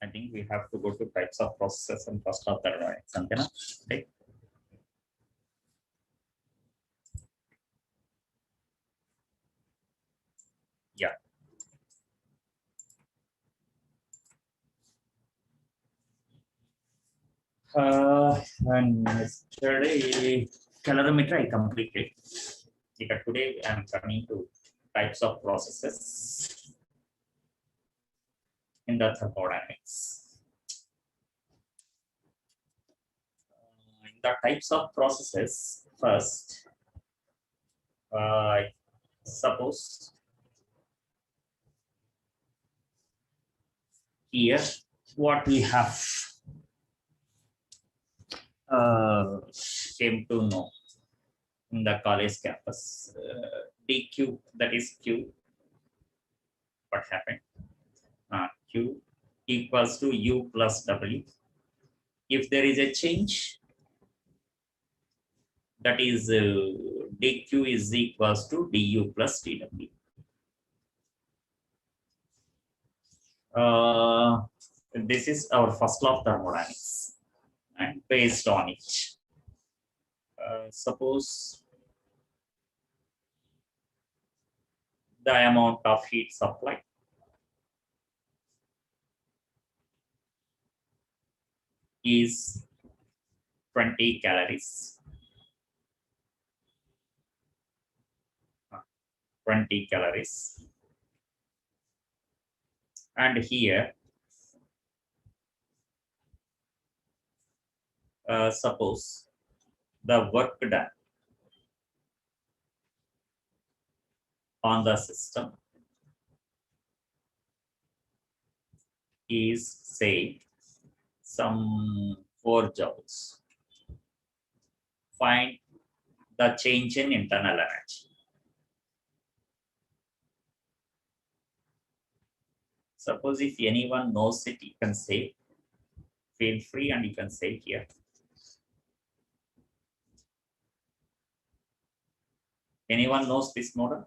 I think we have to go to types of processes and first of thermodynamics. Antena? Right? Yeah. And yesterday, calorimeter I completed. Today I am coming to types of processes in the thermodynamics. In the types of processes, first, suppose here what we have came to know in the college campus, dq, that is q. What happened? Q equals to u plus w. If there is a change, that is dq is equals to du plus dw. This is our first law of thermodynamics, and based on it, suppose the amount of heat supply is 20 calories. 20 calories. And here, suppose the work done on the system is, say, some 4 joules. Find the change in internal energy. Suppose if anyone knows it, you can say, feel free and you can say here. Anyone knows this model?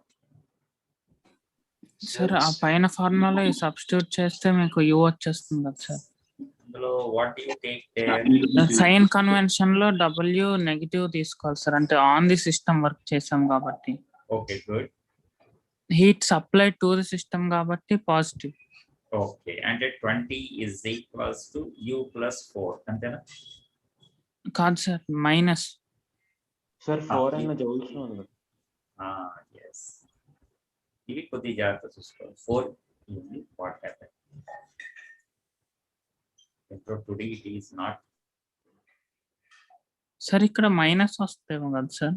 Sir, ఆ పైన formula substitute చేస్తే మీకు u వచ్చేస్తుంది కదా sir. What do you take there? Sign convention లో w negative తీసుకోవాలి sir, అంటే on the system work చేసాం కాబట్టి. Okay, good. Heat supply to the system కాబట్టి positive. Okay, and 20 is equals to u plus 4. Antena? కాదు sir, minus. Sir 4 అన్న joules లో ఉంది. Yes. ఇవి కొద్ది జాగ్రత్త చూసుకోవాలి. 4 is what happened. So today it is not. Sir ఇక్కడ మైనస్ వస్తేమో కదా sir.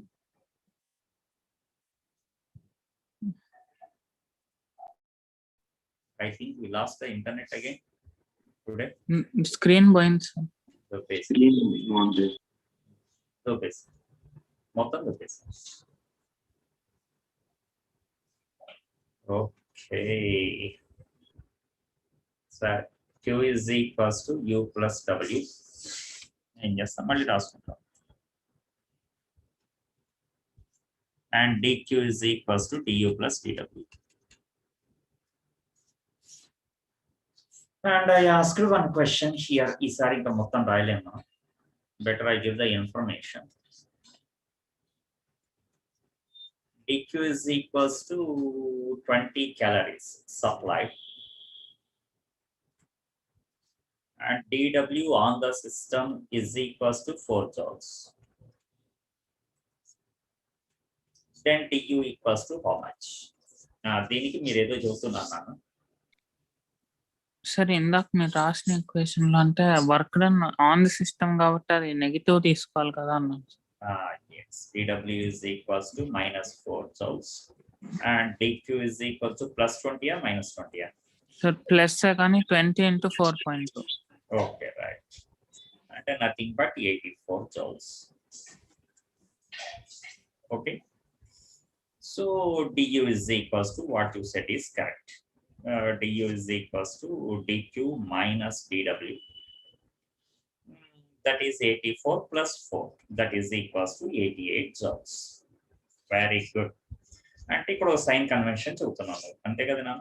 I think we lost the internet again today. Screen పోయింది సార్. మొత్తం okay. So q is equals to u plus w. And just మళ్ళీ రాసుకుంటాం. And dq is equals to du plus dw. And I asked one question here. ఈసారి ఇంకా మొత్తం రాయలేము. Better I give the information. dq is equals to 20 calories supplied. And dw on the system is equals to 4 joules. Then du equals to how much? దీనికి మీరు ఏదో చూస్తున్నాను. Sir ఇందాక మీరు రాసిన ఈక్వేషన్ లో అంటే work done on the system కాబట్టి అది నెగటివ్ తీసుకోవాలి కదా అన్నాను. Yes, dw is equals to minus 4 joules and dq is equal to plus 20 or minus 20. Sir plus కానీ 20 into 4.2. Okay, right. And nothing but 84 joules. Okay. So du is equals to what you said is correct. Du is equals to dq minus dw. That is 84 plus 4. That is equals to 88 joules. Very good. అంటే ఇక్కడ sign convention చెబుతున్నాను అంతే కదా.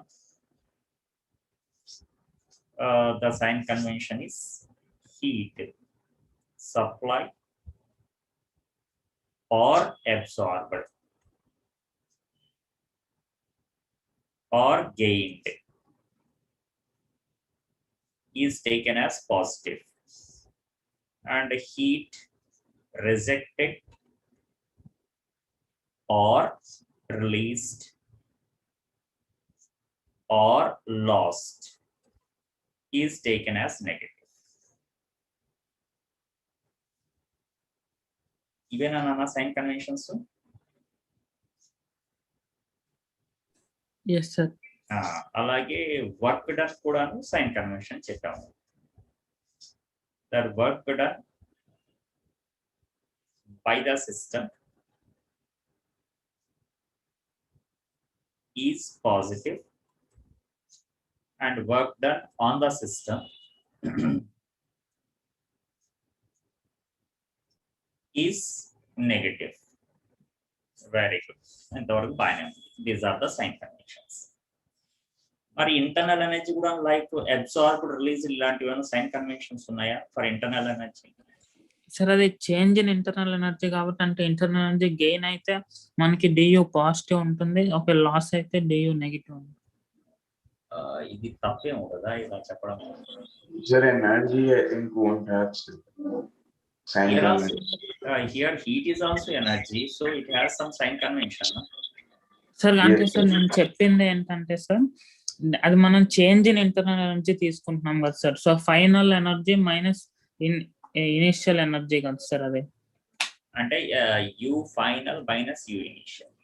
the sign convention is heat supply or absorbed or gained is taken as positive, and heat rejected or released or lost is taken as negative. ఇవేనా నాన్న sign conventions? Yes sir. అలాగే work done కూడాను sign convention చెప్పాము. That work done by the system is positive and work done on the system is negative. Very good. And these are the sign conventions. మరి internal energy కూడా like అబ్సార్బ్డ్ release ఇలాంటివి sign conventions ఉన్నాయా for internal energy? Sir అది change in internal energy కాబట్టి, అంటే internal energy gain అయితే మనకి DU positive ఉంటుంది, ఒక లాస్ అయితే డియు నెగిటివ్ ఉంటుంది. ఇది తప్పేమో కదా ఇలా చెప్పడం? Sir, energy I think won't have sign convention. Here heat is also energy, so it has some sign convention. Sir అంటే సార్ నేను చెప్పింది ఏంటంటే సార్, అది మనం చేంజ్ ఇన్ ఇంటర్నల్ ఎనర్జీ తీసుకుంటున్నాం కదా sir. So final energy minus initial energy కదా sir అది. అంటే you final minus you initial.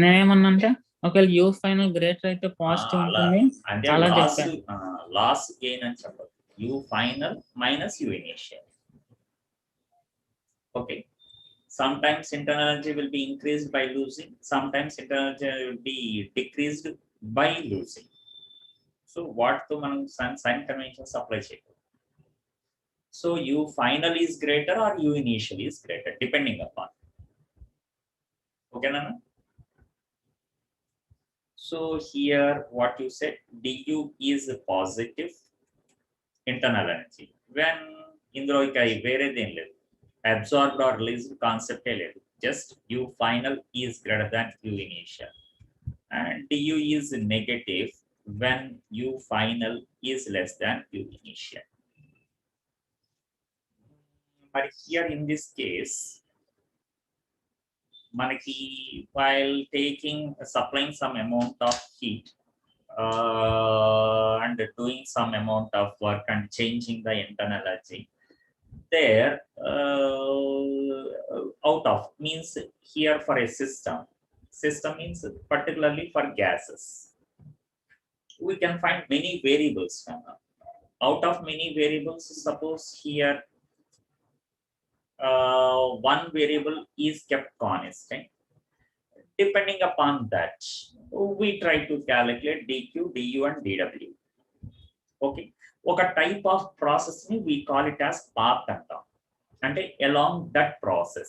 నేనేమన్నా అంటే ఒకవేళ యూ ఫైనల్ గ్రేటర్ అయితే పాజిటివ్ ఉంటుంది, అలా చెప్పాను. లాస్ గెయిన్ అని చెప్పదు, you final minus you initial. Okay, sometimes internal energy will be increased by losing, sometimes internal energy will be decreased by losing. So what to మనం sign conventions apply చేయగలం. So u final is greater or u initial is greater depending upon. Okay na? So here what you said, du is positive internal energy when ఇందులో ఇక వేరేదేం లేదు, absorbed or released కాన్సెప్టే లేదు, just u final is greater than u initial, and du is negative when u final is less than u initial. But here in this case మనకి while supplying some amount of heat and doing some amount of work and changing the internal energy there, out of means here for a system means particularly for gases we can find many variables. Out of many variables, suppose here one variable is kept constant. Depending upon that, we try to calculate dq, du and dw. Okay, ఒక type of process ni we call it as path antam. అంటే along that process,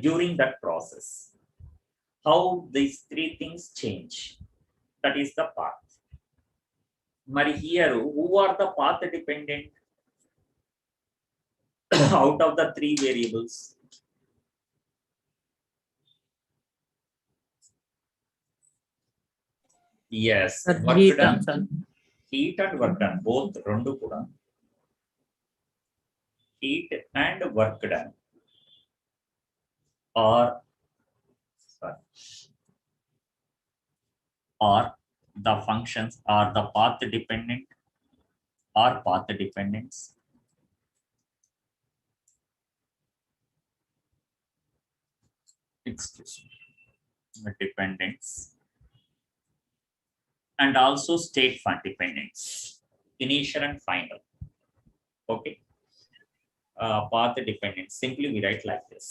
during that process, how these three things change, that is the path. మరి here who are the path dependent out of the three variables? Yes, heat and work done, both rendu kuda, heat and work done or the functions are the path dependent or path dependence. Excuse me, dependence and also state fund dependence, initial and final. Okay, path dependence simply we write like this.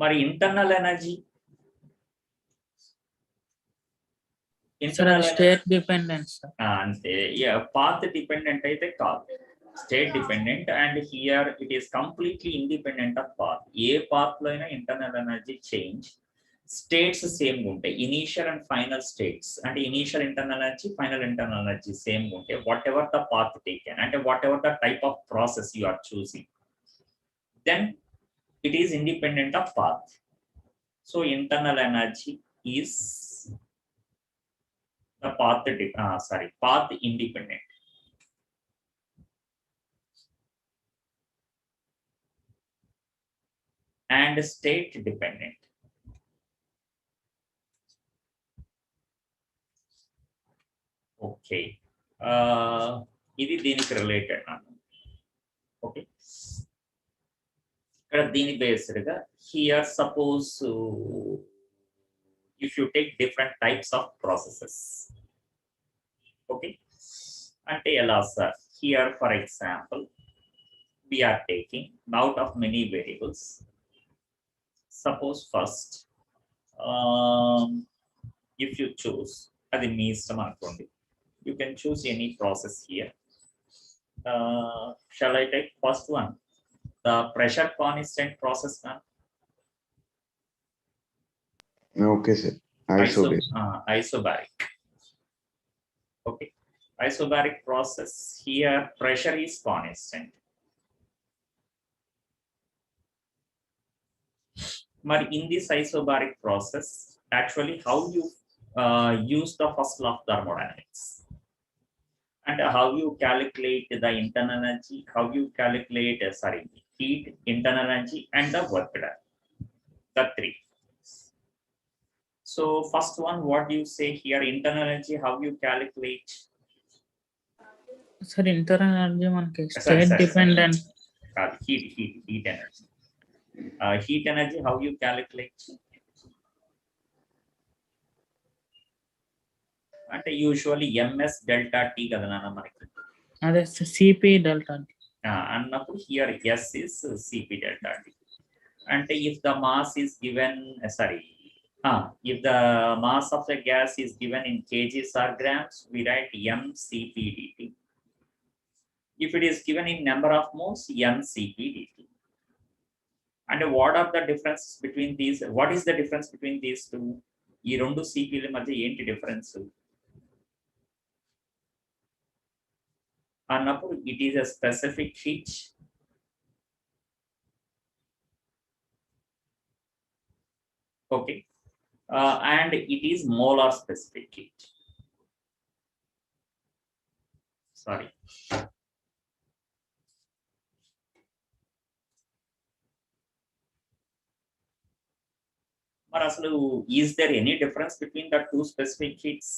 Mari internal energy state dependence ante path dependent aithe kaadu, state dependent, and here it is completely independent of path. A path lo aina internal energy change states same ఉంటాయి, initial and final states అంటే initial internal energy, final internal energy same ఉంటాయి. Whatever the path taken అంటే whatever the type of process you are choosing, then it is independent of path. So internal energy is the path independent. And state dependent. Okay. ఇది దీనికి related నాకు. Okay, ఇక్కడ దీని బేస్డ్గా here suppose if you take different types of processes. Okay, అంటే ఎలా sir, here for example we are taking out of many variables. Suppose first if you choose, అది మీ ఇష్టం అనుకోండి, you can choose any process here. Shall I take first one, the pressure constant process now? Okay, sir. Isobaric. Okay, isobaric process, here pressure is constant. But in this isobaric process, actually how you use the first law of thermodynamics and how you calculate the internal energy, how you calculate heat, internal energy and the work done, the three. So first one, what do you say here, internal energy, how you calculate? Sir, internal energy మనకి state dependent. Heat energy. Heat energy, how you calculate? అంటే usually ms delta t కదా నాన్న మనకి, అదే cp delta t అన్నప్పుడు here s is cp delta t. అంటే if the mass is given if the mass of the gas is given in kgs or grams, we write m cp dt. If it is given in number of moles, m cp dt. And what are the differences between these? What is the difference between these two? ఈ రెండు cp ల మధ్య ఏంటి difference అన్నప్పుడు, it is a specific heat. Okay, and it is molar specific heat. Sorry. మరి అసలు is there any difference between the two specific heats?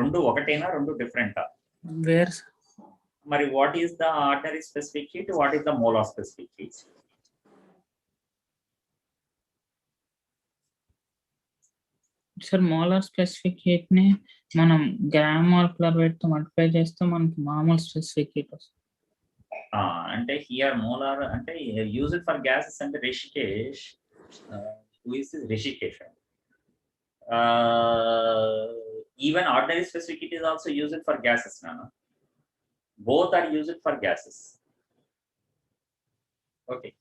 రెండు ఒకటేనా, రెండు డిఫరెంటా? where మరి what is the ordinary specific heat, what is the molar specific heat? Sir molar specific heat ని మనం gram molecular weight తో multiply చేస్తే మనకి మామూలు స్పెసిఫిక్ హీట్ వస్తుంది. అంటే హియర్ మోలార్ అంటే యూజ్ ఇట్ ఫర్ గ్యాసెస్ అంటే Rishikesh, who is this Rishikesh? Even ordinary specific heat is also used for gases, Nana. Both are used for gases. Okay.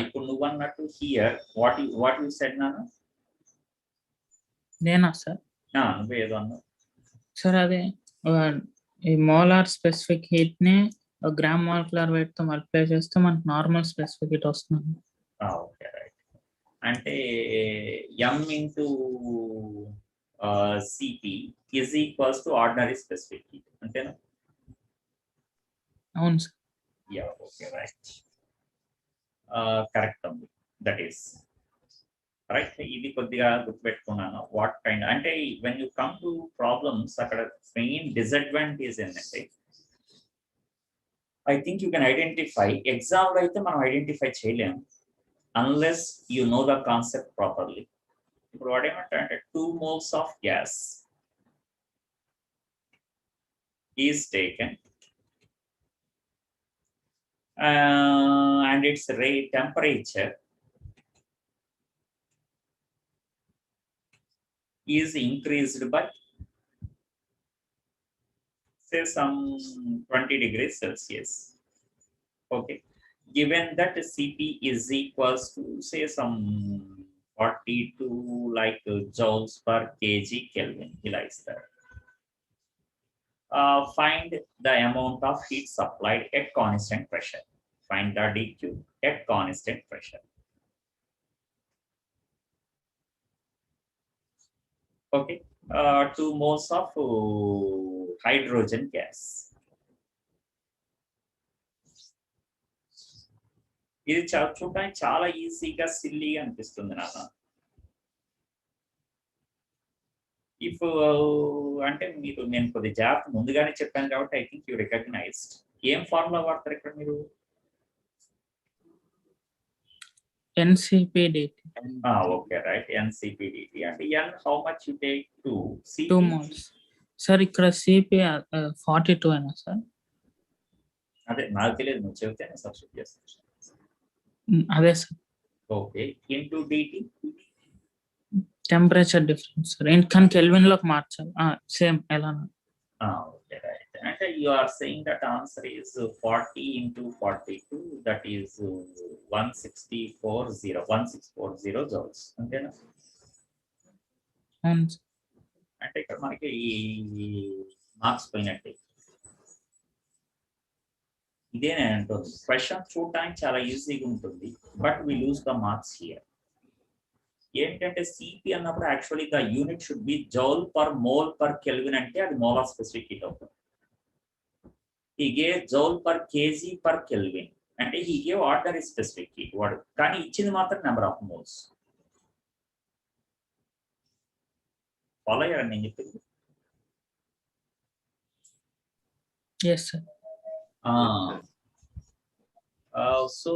ఇప్పుడు నువ్వు అన్నట్టు here what you said, Nana? నేనా sir? నువ్వు ఏదో అన్నావు sir అదే ఈ మోలార్ స్పెసిఫిక్ హీట్ ని గ్రామ్ మాలిక్యులర్ వెయిట్ తో మల్టిప్లై చేస్తే మనకి నార్మల్ స్పెసిఫిక్ హీట్ వస్తుంది. Okay, right. అంటే m into cp is equals to ordinary specific heat, అంతేనా? అవును sir. Yeah, okay, right. Correct ఉంది, దట్ ఈస్ రైట్. ఇది కొద్దిగా గుర్తుపెట్టుకున్నాను. వాట్ కైండ్ అంటే when you come to problems, అక్కడ మెయిన్ డిసడ్వాంటేజ్ ఏంటంటే I think you can identify. ఎగ్జామ్లో అయితే మనం ఐడెంటిఫై చేయలేము unless you know the concept properly. ఇప్పుడు వాడు ఏమంటారంటే 2 moles of gas is taken and its temperature is increased by say some 20 degrees Celsius. Okay, given that Cp is equals to say some 42 like joules per kg Kelvin. ఇలా ఇస్తారు. Find the amount of heat supplied at constant pressure. Find the dq at constant pressure. Okay, 2 moles of hydrogen gas. ఇది చూడడానికి చాలా ఈజీగా సిల్లీగా అనిపిస్తుంది నాన్న. If అంటే మీరు నేను కొద్ది జాగ్రత్త ముందుగానే చెప్పాను కాబట్టి ఐ థింక్ యూ రికగ్నైజ్డ్. ఏం ఫార్ములా వాడతారు ఇక్కడ మీరు? NCPDT. Okay, right. NCPDT. And N, how much you take? 2. CP? 2 moles. Sir ఇక్కడ CP 42 అయినా సార్? అదే నాకు తెలియదు, నువ్వు చెబితేనే సబ్స్టిట్యూట్ చేస్తాను. అదే sir. Okay, into DT? Temperature difference sir. కానీ కెల్విన్ లోకి మార్చాలి. సేమ్ ఎలా? Okay, right. And you are saying that answer is 40 into 42, that is 1640 joules. అంతేనా? అంటే ఇక్కడ మనకి ఈ మార్క్స్ పోయినట్టే. ఇదే నేను అంటుంది, క్వశ్చన్ చూడటానికి చాలా ఈజీగా ఉంటుంది, but we lose the marks here. ఏంటంటే సిపి అన్నప్పుడు actually the unit should be joule per mole per kelvin, అంటే అది మోలార్ స్పెసిఫిక్ హీట్ అవుతుంది. he gave joule per kg per Kelvin, అంటే he gave ordinary specific heat వాడు, కానీ ఇచ్చింది మాత్రం నెంబర్ ఆఫ్ మోల్స్. ఫాలో అయ్యారు నేను చెప్పింది? yes sir. సో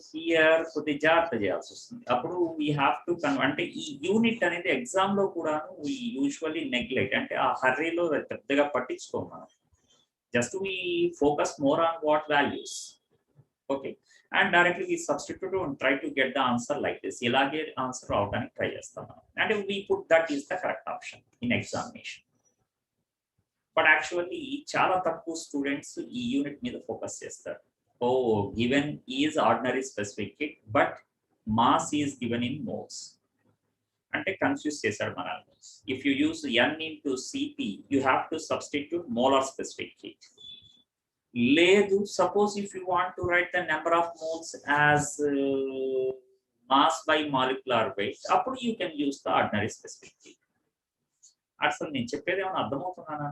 హియర్ కొద్ది జాగ్రత్త చేయాల్సి వస్తుంది. అప్పుడు వీ హ్యావ్ టు అంటే ఈ యూనిట్ అనేది ఎగ్జామ్ లో కూడా యూజువల్లీ నెగ్లెక్ట్, అంటే ఆ హర్రీలో పెద్దగా పట్టించుకోము మనం. Just we focus more on what values, okay, and directly we substitute and try to get the answer like this. Ilage answer avutani try chestam, and we put that is the correct option in examination. But actually chala takku students ee unit meeda focus chestaru. Oh, given is ordinary specific heat, but mass is given in moles. అంటే confuse చేశాడు మనల్ని. If you use n into Cp, you have to substitute molar specific heat. లేదు, suppose if you want to write the number of moles as mass by molecular weight, అప్పుడు you can use the ordinary specific heat. అసలు నేను చెప్పేది ఏమైనా అర్థమవుతున్నానా?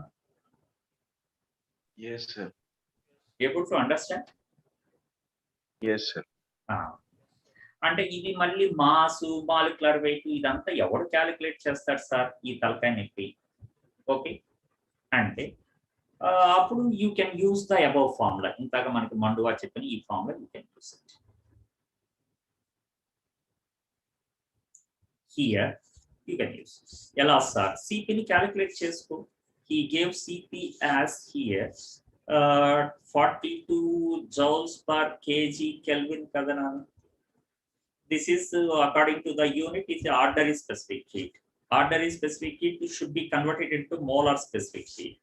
Yes, sir. Able to understand? Yes, sir. అంటే ఇది మళ్ళీ mass molecular weight ఇదంతా ఎవరు క్యాలిక్యులేట్ చేస్తాడు సార్? ఈ తలకాయ నొప్పి. ఓకే, అంటే అప్పుడు you can use the above formula. ఇంతగా మనకి మండువా చెప్పిన ఈ formula you can use it. Here you can use. ఎలా సార్? సిపిని క్యాలిక్యులేట్ చేసుకో. He gave CP as here 42 joules per kg Kelvin కదా నాన్న. This is according to the unit is the ordinary specific heat. Ordinary specific heat should be converted into molar specific heat.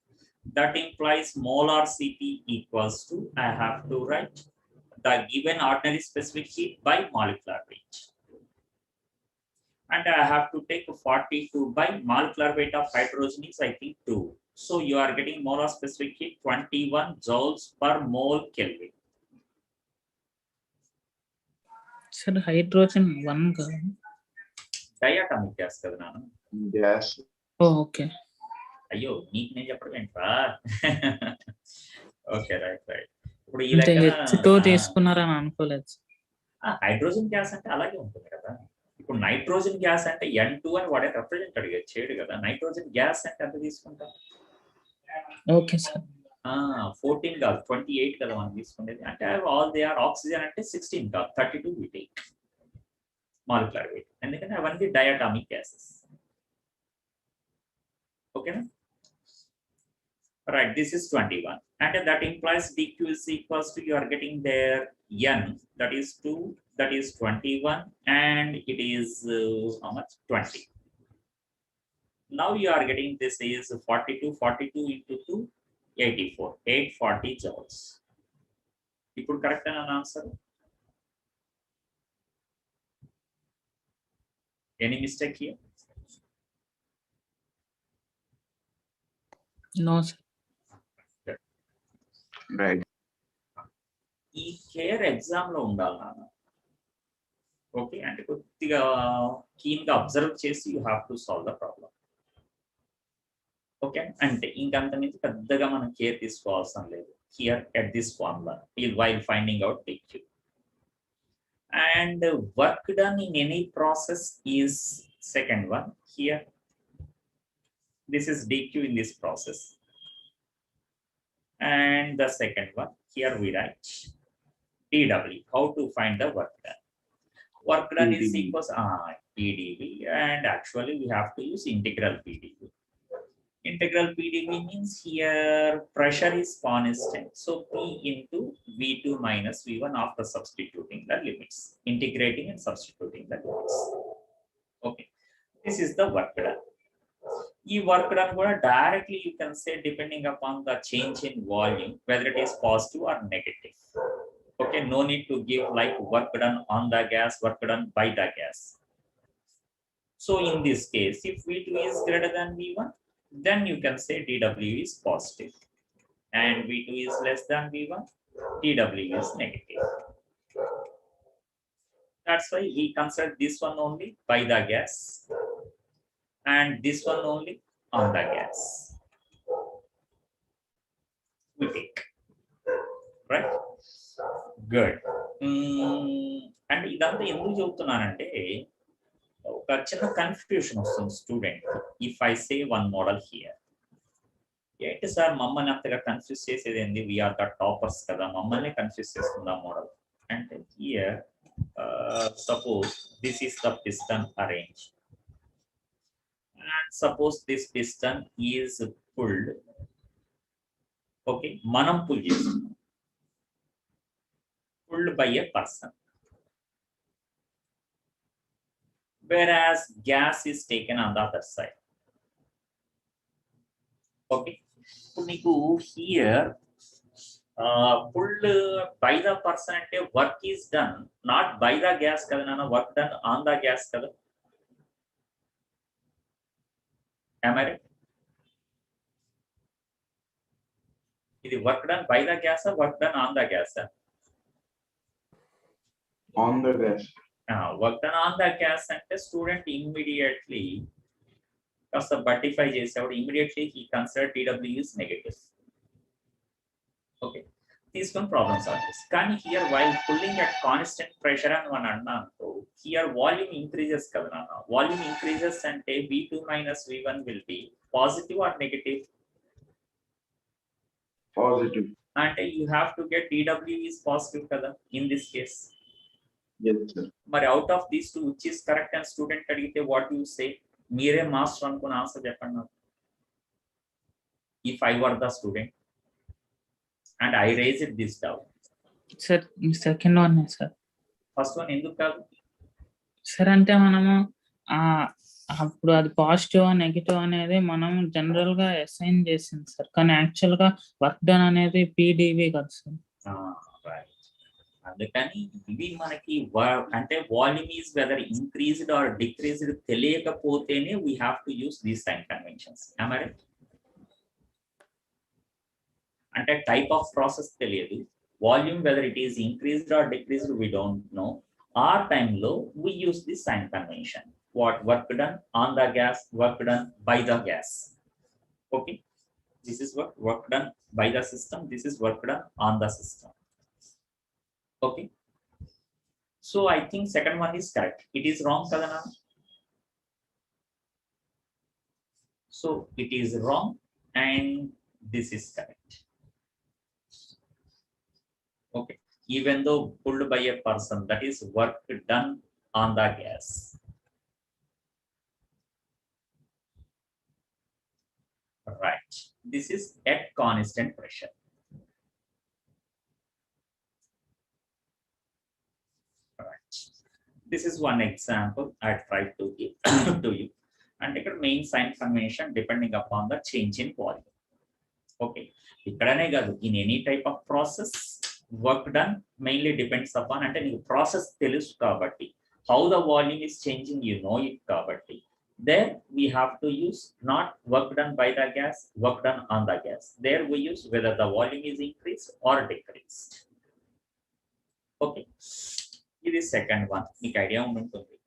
That implies molar Cp equals to, I have to write the given ordinary specific heat by molecular weight. And I have to take 42 by molecular weight of hydrogen is I think 2. So you are getting molar specific heat 21 joules per mole Kelvin. Sir hydrogen 1 కాదు, diatomic gas కదా నాన్న. Gas. Okay. అయ్యో నీకు నేను చెప్పడం ఏంట్రా? Okay, right right. ఇప్పుడు ఈ అంటే లెక్కన H2 తీసుకున్నారని అనుకోలేదు. హైడ్రోజన్ గ్యాస్ అంటే అలాగే ఉంటుంది కదా. ఇప్పుడు నైట్రోజన్ గ్యాస్ అంటే N2 అని వాడే రిప్రజెంట్ చేయడు కదా. నైట్రోజన్ గ్యాస్ అంటే ఎంత తీసుకుంటాం? Okay sir. 14 కాదు 28 కదా మనం తీసుకునేది. అంటే ఆల్ దే ఆర్ ఆక్సిజన్ అంటే 16 కాదు 32 we take molecular weight. ఎందుకంటే అవన్నీ డయాటామిక్ గ్యాసెస్. ఓకేనా? Right, this is 21, and that implies dq is equals to, you are getting there n, that is 2, that is 21, and it is how much? 20. Now you are getting this is 42 into 2, 84, 840 joules. ఇప్పుడు correct అని answer Any mistake here? No, sir. Right. ఈ care exam లో ఉండాలి నాన్న. Okay, అంటే కొద్దిగా keen గా observe చేసి you have to solve the problem. Okay, అంటే ఇంకంత నుంచి పెద్దగా మనం కేర్ తీసుకోవాల్సిన లేదు here at this formula while finding out dq. And work done in any process is second one here. This is dq in this process. And the second one here we write dw. How to find the work done? Work done is PdV. equals PdV, and actually we have to use integral PdV. Integral PdV means here pressure is constant, so P into V2 minus V1 after substituting the limits, integrating and substituting the limits. Okay, this is the work done. ఈ work done కూడా directly you can say depending upon the change in volume whether it is positive or negative. Okay, no need to give like work done on the gas, work done by the gas. So in this case, if V2 is greater than V1, then you can say dW is positive, and V2 is less than V1, dW is negative. That's why we consider this one only by the gas and this one only on the gas. We take, right? Good. And ఇదంతా ఎందుకు చెబుతున్నానంటే ఒక చిన్న confusion వస్తుంది student. If I say one model here, ఏంటి sir మమ్మల్ని అంతగా confuse చేసేది ఏంది, వీఆర్ ద టాపర్స్ కదా, మమ్మల్ని కన్ఫ్యూజ్ చేస్తుంది మోడల్ అంటే here suppose this is the piston arrange and suppose this piston is pulled. Okay, మనం pull చేస్తున్నాం, pulled by a person, whereas gas is taken on the other side. Okay, ఇప్పుడు నీకు here pulled by the person అంటే work is done not by the gas కదా నాన్న, work done on the gas కదా. Am I right? ఇది work done by the gas or work done on the gas? On the gas. Work done on the gas అంటే student immediately కాస్త బట్టిఫై చేసేవాడు, immediately he consider TW is negative. Okay, తీసుకొని problem solve చేసి. కానీ here while pulling at constant pressure అని మనం అన్నాను, here volume increases కదా నాన్న. వాల్యూమ్ ఇంక్రీజెస్ అంటే V2 minus V1 will be positive or negative? Positive. అంటే you have to get TW is positive కదా in this case. Yes, sir. మరి out of these two which is correct అని student అడిగితే what you say? మీరే master అనుకున్న answer చెప్పండి నాకు. If I were the student and I raise it this doubt. Sir second one sir. First one ఎందుకు కాదు sir? అంటే మనము అప్పుడు అది పాజిటివ్ నెగిటివ్ అనేది మనం జనరల్ గా అసైన్ చేసింది సార్, కానీ యాక్చువల్ గా వర్క్ డన్ అనేది PdV కదా సార్. రైట్, అందుకని ఇవి మనకి అంటే volume is whether increased or decreased తెలియకపోతేనే we have to use these sign conventions. am I right? అంటే టైప్ ఆఫ్ ప్రాసెస్ తెలియదు, volume whether it is increased or decreased we don't know. ఆ టైంలో we use this sign convention. What work done on the gas, work done by the gas. Okay, this is work done by the system, this is work done on the system. Okay, so I think second one is correct. It is wrong kada na? So it is wrong and this is correct. Okay, even though pulled by a person, that is work done on the gas. Right, this is at constant pressure. Right, this is one example I tried to give to you. And ఇక్కడ main sign convention depending upon the change in volume. Okay, ఇక్కడనే కాదు in any type of process work done mainly depends upon, అంటే నీకు process తెలుసు కాబట్టి how the volume is changing, you know it kabatti. There we have to use not work done by the gas, work done on the gas. There we use whether the volume is increased or decreased. Okay, this is second one. Meek idea untundi.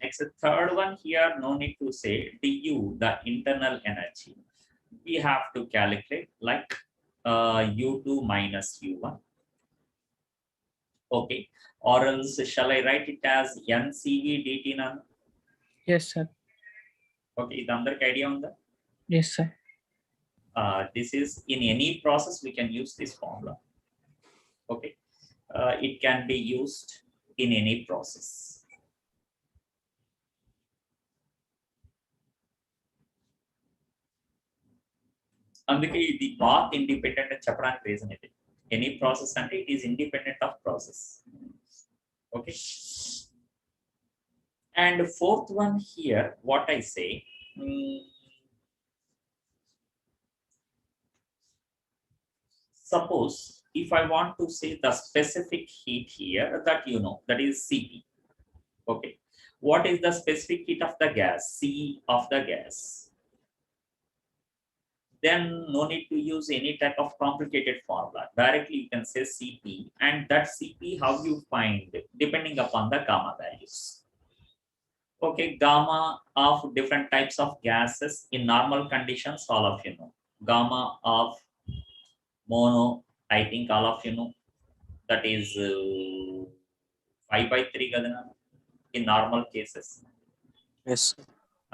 Next, third one here, no need to say du, the internal energy. We have to calculate like u2 minus u1. Okay, or else shall I write it as ncv dt na? Yes, sir. Okay, ఇది అందరికి idea ఉందా? Yes, sir. This is in any process we can use this formula. Okay, it can be used in any process. అందుకే ఇది path independent అని చెప్పడానికి reason ఇది. Any process అంటే it is independent of process. Okay, and fourth one here, what I say, suppose if I want to say the specific heat here, that you know, that is Cp. Okay, what is the specific heat of the gas? C of the gas. Then no need to use any type of complicated formula. Directly you can say Cp, and that Cp how you find depending upon the gamma values. Okay, gamma of different types of gases in normal conditions, all of you know. Gamma of mono, I think all of you know, that is 5/3 kadana in normal cases. Yes.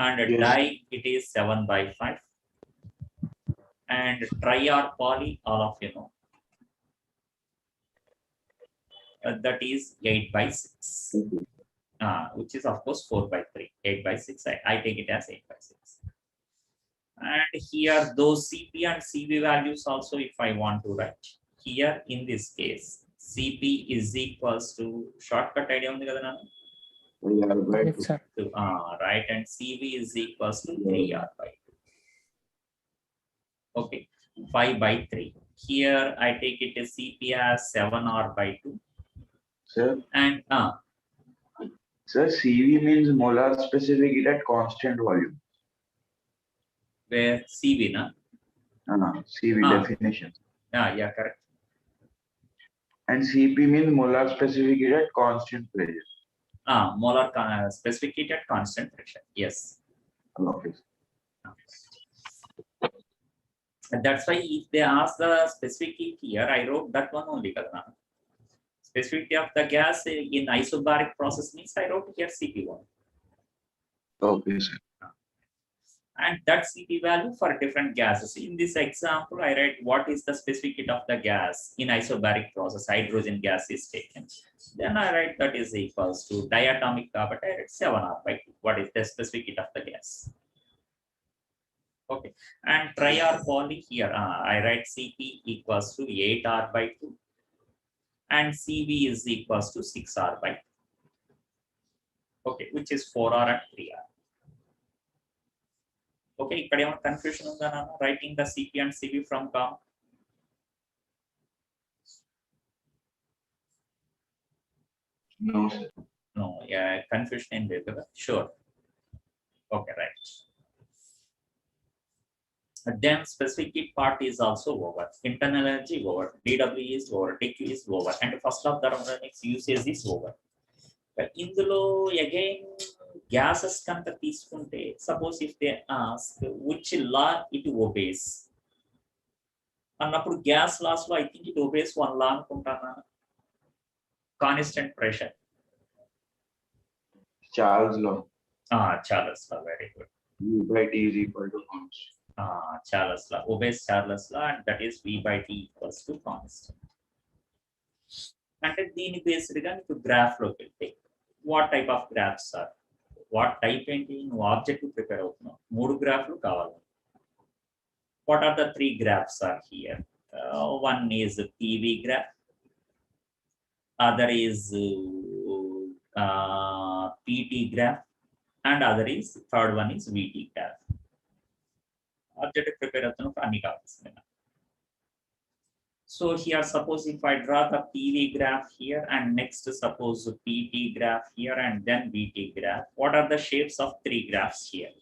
And Yes. di, it is 7/5. And tri or poly, all of you know, that is 8/6. Which is of course 4/3. 8/6, I take it as 8/6. And here those Cp and Cv values also, if I want to write here in this case, Cp is equals to, shortcut idea undi kada nanu, Yes, sir. right, and Cv is equals to 3r/2. Okay, 5/3. Here I take it as Cp as 7r/2. Sir, And sir, CV means molar specific heat at constant volume. where Cv na, CV Ah. definition. yeah, correct. And CP means molar specific heat at constant pressure. Molar specific heat at constant pressure. Yes. Okay. And that's why if they ask the specific heat here, I wrote that one only. Specific heat of the gas in isobaric process means I wrote here Cp1. Okay, sir. And that Cp value for different gases. In this example, I write what is the specific heat of the gas in isobaric process. Hydrogen gas is taken. Then I write that is equals to diatomic carbon. I write 7r/2. What is the specific heat of the gas? Okay, and tri or poly here, I write Cp equals to 8r/2, and Cv is equals to 6r/2. Okay, which is 4r and 3r. Okay, ikkada em confusion unda nanu writing the Cp and Cv from gamma? No, sir. No, yeah, confusion em ledhu kada? Sure. Okay, right. Then specific heat part is also over. Internal energy over. dW is over. dQ is over. And first of thermodynamics usage is over. But ఇందులో again gases కనుక తీసుకుంటే, suppose if they ask which law it obeys అన్నప్పుడు gas laws లో I think it obeys one law అనుకుంటానా, constant pressure. Charles' law. Charles law, very good. U by T is equal to constant. Charles law obeys Charles law, and that is V/T equals to constant. అంటే దీని based గా నీకు graph లోకి వెళ్తే what type of graphs are, what type ఏంటి, నువ్వు objective prepare అవుతున్నావు, 3 గ్రాఫ్లు కావాలి. What are the 3 graphs are here? One is PV graph, other is PT graph, and other is third one is VT graph. Objective prepare అవుతున్నావు అన్ని కావాల్సింది. So here, suppose if I draw the PV graph here and next suppose PT graph here and then VT graph, what are the shapes of three graphs here?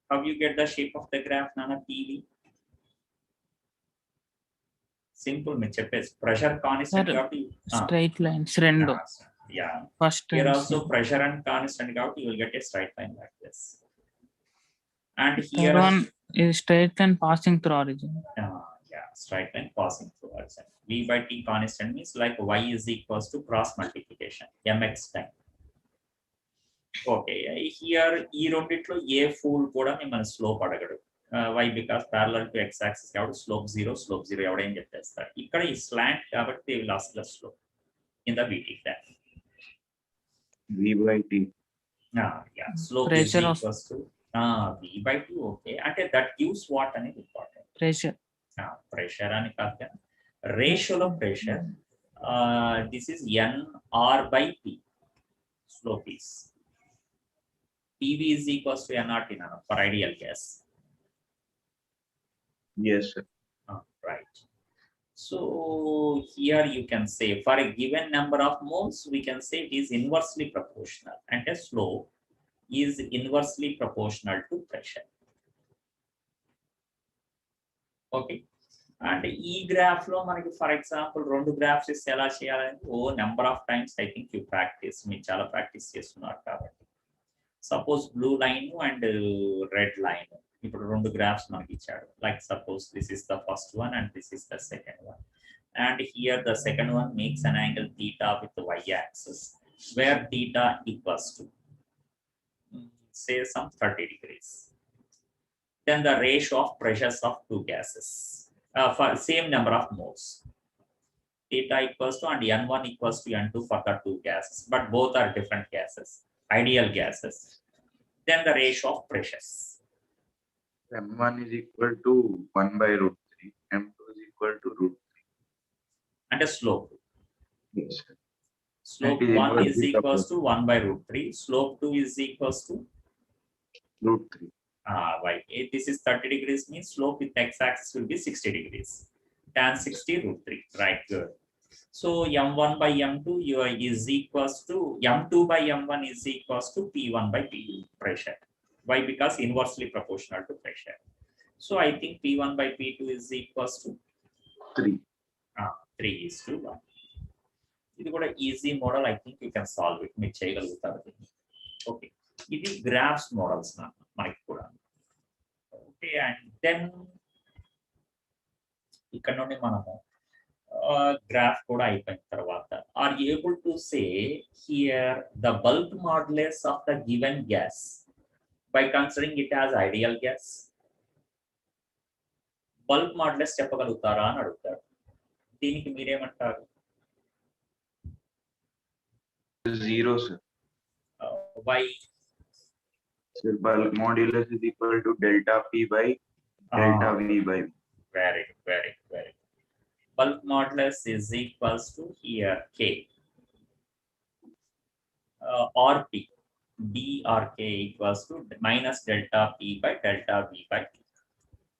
How you get the shape of the graph, Nana? PV? Simple, me cheppes. Pressure constant Sir, కాబట్టి straight lines rendu. Yeah. First Here and also pressure and constant కాబట్టి you will get a straight line like this. And third here one is straight line passing through origin. yeah, straight line passing through origin. V by T constant means like y is equals to cross multiplication mx time. Okay, here ఈ రెండిట్లో ఏ pool కూడా మిమ్మల్ని slope అడగడు. Why because parallel to x axis కాబట్టి slope zero ఎవడేం చెప్పేస్తాడు. ఇక్కడ ఈ స్లాంట్ కాబట్టి they will ask the slope in the VT graph. V by T. Yeah, slope is Pressure of- equals to V by T. Okay, అంటే that gives what అనేది important. Pressure. Pressure అని కాదు, ratio లో pressure. This is NR by P. Slope is PV is equals to NRT for ideal gas. Yes, sir. Right. So here you can say for a given number of moles, we can say it is inversely proportional, and a slope is inversely proportional to pressure. Okay. And ఈ graph లో మనకి for example రెండు graphs ఇస్తే ఎలా చేయాలంటే number of times I think you practice, మీరు చాలా practice చేస్తున్నారు కాబట్టి. Suppose blue line and red line, ఇప్పుడు రెండు గ్రాఫ్స్ మనకి ఇచ్చాడు. Like suppose this is the first one and this is the second one, and here the second one makes an angle theta with the y axis where theta equals to say some 30 degrees. Then the ratio of pressures of two gases for same number of moles, theta equals to and n1 equals to n2 for the two gases, but both are different gases, ideal gases. Then the ratio of pressures, M1 is equal to 1 by root 3, M2 is equal to root 3. and a slope. Yes, sir. Slope That is 1 is inversely equals to 1 by root 3. Slope 2 is equals to Root 3. y. If this is 30 degrees means slope with x-axis will be 60 degrees. Tan 60 root 3. Right, good. So m1 by m2 is equals to m2 by m1 is equals to p1 by p2 pressure. Why? Because inversely proportional to pressure. So I think p1 by p2 is equals to 3. 3 is to 1. ఇది కూడా easy model, I think you can solve it, మీరు చేయగలుగుతారు. Okay, ఇది graphs models మనకి కూడా. Okay, and then ఇక్కడ నుండి మనము గ్రాఫ్ కూడా అయిపోయిన తర్వాత are able to say here the bulk modulus of the given gas by considering it as ideal gas. Bulk modulus చెప్పగలుగుతారా అని అడుగుతారు. దీనికి మీరేమంటారు? 0, sir. Why? So bulk modulus is equal to delta P by delta V by V. Very good. Bulk modulus is equals to here K or P. B or K equals to minus delta P by delta V by T.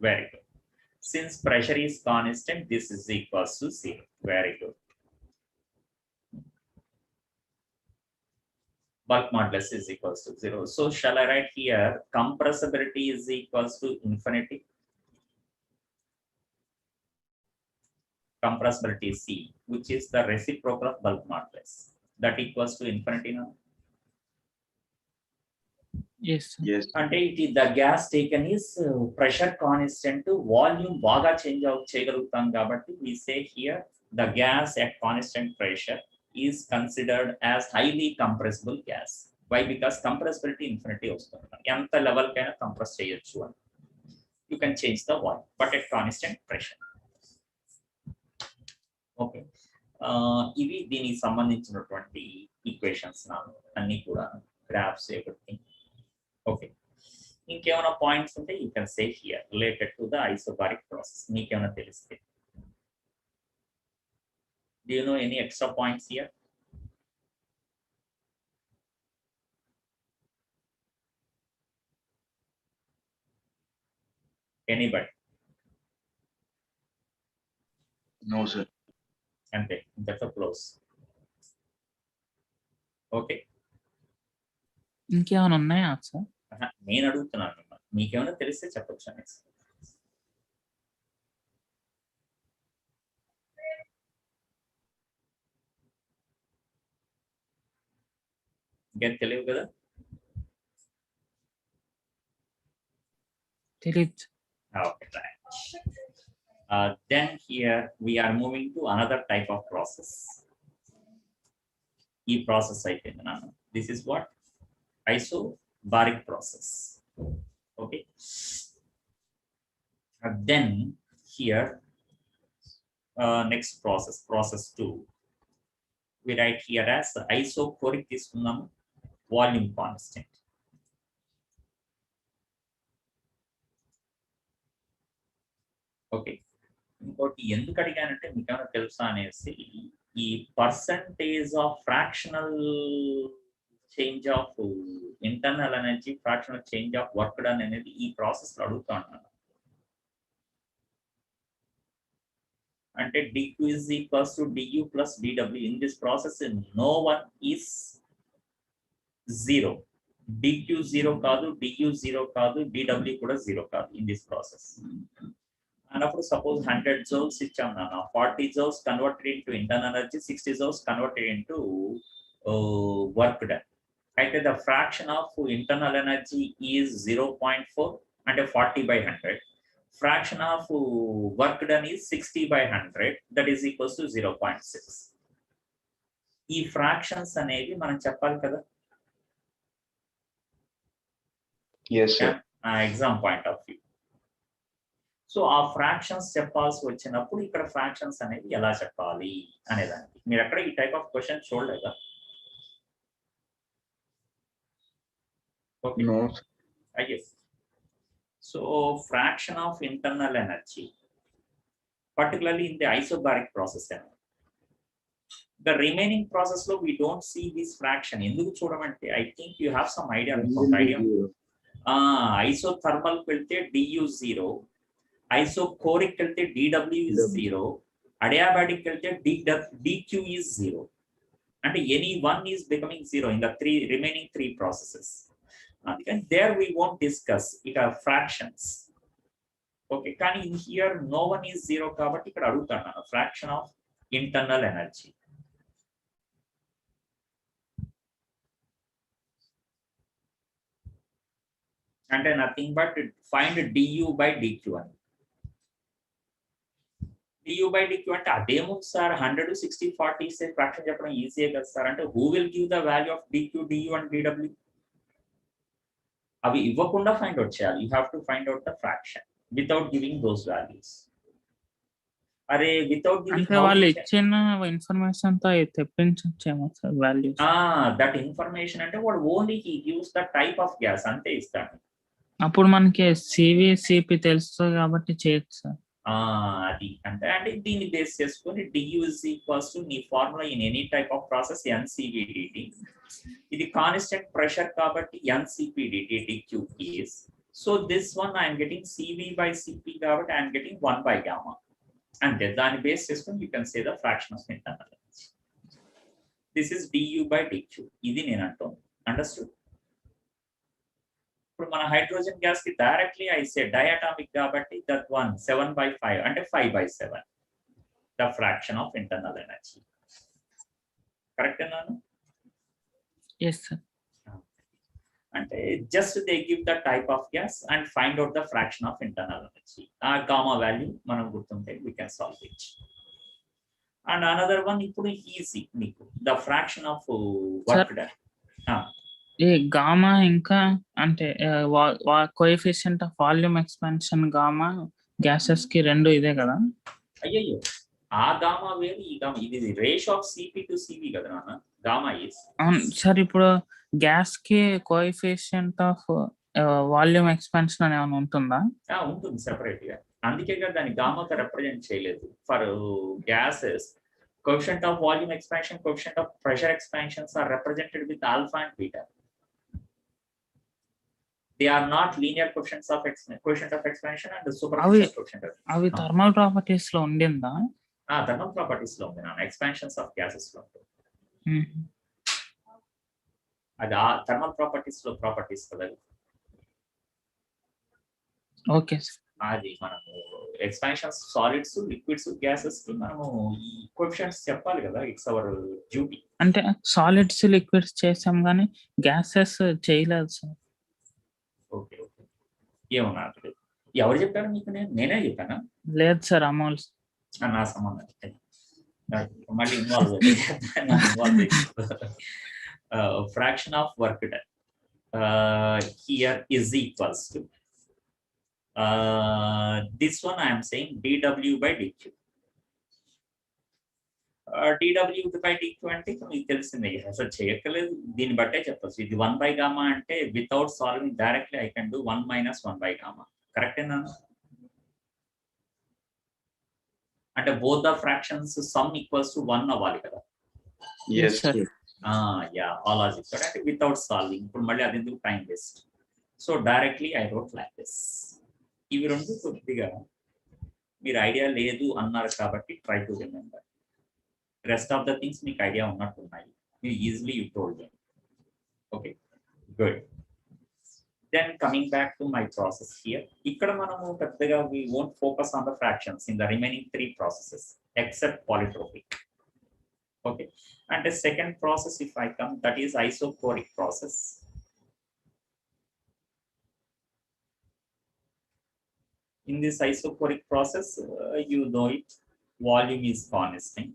Very good. Since pressure is constant, this is equals to 0. Very good. Bulk modulus is equals to 0. So shall I write here compressibility is equals to infinity? Compressibility C, which is the reciprocal of bulk modulus, that equals to infinity now. Yes. Yes. అంటే the gas taken is pressure constant, volume బాగా change చేయగలుగుతాం కాబట్టి we say here the gas at constant pressure is considered as highly compressible gas. Why? Because compressibility infinity వస్తుంది, ఎంత level కైనా compress చేయొచ్చు అని. You can change the volume but at constant pressure. Okay, ఇవి దీనికి సంబంధించినటువంటి ఈక్వేషన్స్ అన్ని కూడా గ్రాఫ్స్ everything. ఓకే, ఇంకేమైనా పాయింట్స్ ఉంటే you can say here related to the isobaric process. మీకేమైనా తెలిస్తే do you know any extra points here? Anybody? No, sir. అంతే, ఇంతతో క్లోజ్. ఓకే, ఇంకేమైనా ఉన్నాయా సార్? నేను అడుగుతున్నాను మిమ్మల్ని, మీకేమైనా తెలిస్తే చెప్పొచ్చు అనేసి. ఇంకేం తెలియదు కదా? తెలియదు. Okay, right. Then here we are moving to another type of process. E process అయిపోయింది నాన్న. This is what? Isobaric process. Okay. Then here next process, process 2. We write here as isochoric తీసుకున్నాము, volume constant. ఓకే, ఇంకోటి ఎందుకు అడిగానంటే మీకు ఏమైనా తెలుసా అనేసి, ఈ percentage of fractional change of internal energy, fractional change of work done అనేది ఈ ప్రాసెస్ లో అడుగుతా ఉన్నాను. అంటే dq is equals to du plus dw. In this process no one is zero. dq 0 కాదు, du 0 కాదు, dw కూడా 0 కాదు in this process. అన్నప్పుడు సపోజ్ 100 joules ఇచ్చాం నాన్న, 40 joules converted into internal energy, 60 joules converted into work done. అయితే the fraction of internal energy is 0.4, అంటే 40/100. Fraction of work done is 60/100, that is equals to 0.6. ఈ fractions అనేవి మనం చెప్పాలి కదా Yes, sir. Exam point of view. So ఆ fractions చెప్పాల్సి వచ్చినప్పుడు ఇక్కడ ఫ్రాక్షన్స్ అనేవి ఎలా చెప్పాలి అనేదానికి మీరు ఎక్కడ ఈ టైప్ ఆఫ్ క్వశ్చన్ చూడలేదా? Okay, No. yes. So fraction of internal energy, particularly in the isobaric process, the remaining process lo we don't see this fraction. Enduku chudamante, I think you have some idea. Isothermal kelte du 0, isochoric kelte dw is 0, adiabatic kelte dq is 0, and any one is becoming 0 in the remaining three processes. And there we won't discuss it are fractions. Okay, కానీ in here no one is 0 కాబట్టి ఇక్కడ అడుగుతాను fraction of internal energy. అంటే nothing but find du by dq అని. du by dq అంటే అదేమో sir 100 60 40 ఇస్తే fraction చెప్పడం ఈజీయే కదా సార్. అంటే who will give the value of dq, du and dw? అవి ఇవ్వకుండా ఫైండ్ అవుట్ చేయాలి. You have to find out the fraction without giving those values. అరే వితౌట్ గివింగ్ వాళ్ళు ఇచ్చిన ఇన్ఫర్మేషన్ తో తెప్పించొచ్చేమో సార్ వాల్యూస్. దట్ ఇన్ఫర్మేషన్ అంటే వాడు only he gives the type of gas అంతే ఇస్తాడు. అప్పుడు మనకి సివి సిపి తెలుస్తుంది కాబట్టి చేయొచ్చు సార్. అది అంటే దీన్ని బేస్ చేసుకొని du is equals to నీ formula in any type of process ncvdt. ఇది కాన్స్టెంట్ ప్రెషర్ కాబట్టి ncpdt dq is. So this one I'm getting cv by cp కాబట్టి ఐఎమ్ గెటింగ్ 1 by gamma. అంతే, దాన్ని బేస్ చేసుకొని you can say the fraction of internal energy. This is du by dq. ఇది నేను అంటాను. Understood? ఇప్పుడు మన హైడ్రోజన్ గ్యాస్ కి డైరెక్ట్లీ ఐ సే డయాటామిక్ కాబట్టి దట్ వన్ 7/5 అంటే 5/7 the fraction of internal energy. Correct అన్నాను? Yes sir. అంటే just they give the type of gas and find out the fraction of internal energy. ఆ gamma value మనం గుర్తుంటే we can solve it. And another one ఇప్పుడు easy మీకు the fraction of work done. ఈ gamma ఇంకా అంటే coefficient of volume expansion gamma gases కి రెండు ఇదే కదా? అయ్యయ్యో, ఆ గామా వేరు ఈ గామా, ఇది ratio of CP to CV కదా నాన్న. గామా ఇస్ సార్ ఇప్పుడు గ్యాస్ కి కోఎఫిషియంట్ ఆఫ్ వాల్యూమ్ ఎక్స్పాన్షన్ అని ఏమైనా ఉంటుందా? ఉంటుంది సెపరేట్ గా, అందుకే కదా దాన్ని గామాతో రిప్రజెంట్ చేయలేదు. For gases coefficient of volume expansion, coefficient of pressure expansions are represented with alpha and beta. They are not linear coefficient of expansion and the superficial coefficient. అవి థర్మల్ ప్రాపర్టీస్ లో ఉండిందా? Thermal properties లో ఉంది నాన్న, expansions of gases లో ఉంటుంది. అది ఆ thermal properties లో ప్రాపర్టీస్ కదా. Okay sir. అది మనము ఎక్స్పాన్షన్స్ సాలిడ్స్, లిక్విడ్స్, గ్యాసెస్ కి మనము ఈ కోఎఫిషియంట్స్ చెప్పాలి కదా. It's our duty. అంటే సాలిడ్స్ లిక్విడ్స్ చేసాం కానీ గ్యాసెస్ చేయలేదు సార్. ఓకే ఓకే, ఏమన్నా ఎవరు చెప్పారు మీకు? నేనే చెప్పానా? లేదు సార్, అమోల్. నా సంబంధం మళ్ళీ involve fraction of work done here is equals to this one I am saying dw by dq. dw by dq అంటే మీకు తెలిసిందే, అసలు చేయక్కలేదు, దీన్ని బట్టే చెప్పచ్చు. ఇది 1 by gamma అంటే without solving directly I can do 1 minus 1 by gamma. కరెక్టేనా? అంటే both the fractions sum equals to 1 అవ్వాలి కదా. Yes, sir. Yeah, all are equal అంటే వితౌట్ సాల్వింగ్. ఇప్పుడు మళ్ళీ అది ఎందుకు time waste. So directly I wrote like this. ఇవి రెండు కొద్దిగా మీరు ఐడియా లేదు అన్నారు కాబట్టి try to remember. Rest of the things మీకు ఐడియా ఉన్నట్టున్నాయి. మీరు easily you told them. Okay, good. Then coming back to my process here. ఇక్కడ మనము పెద్దగా we won't focus on the fractions in the remaining 3 processes except polytropic. Okay, and the second process if I come, that is isochoric process. In this isochoric process, you know it, volume is constant.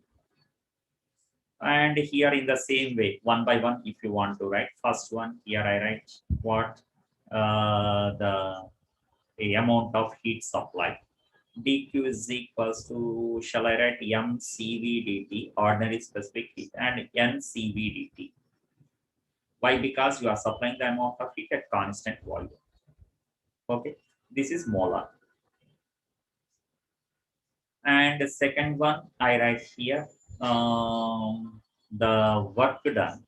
And here in the same way, one by one, if you want to write, first one here I write what the amount of heat supply. dq is equals to, shall I write mCV dt, ordinary specific heat, and nCV dt. Why? Because you are supplying the amount of heat at constant volume. Okay, this is molar. And the second one I write here, the work done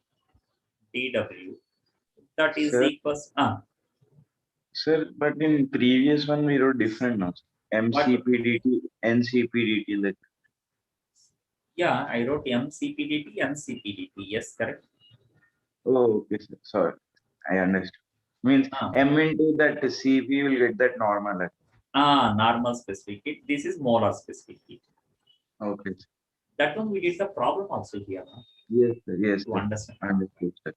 dw, that is Sir? equals Sir, but in previous one we wrote different now. MCPDT, NCPDT. Like. yeah, I wrote mCPDT, NCPDT. Yes, correct. Oh, okay, sir. Sorry, I understood. Means M into that CP will get that normal. Normal specific heat. This is molar specific heat. Okay. Sir. That one we did the problem also here. No? Yes, sir. Yes, To sir. understand. Understood, sir.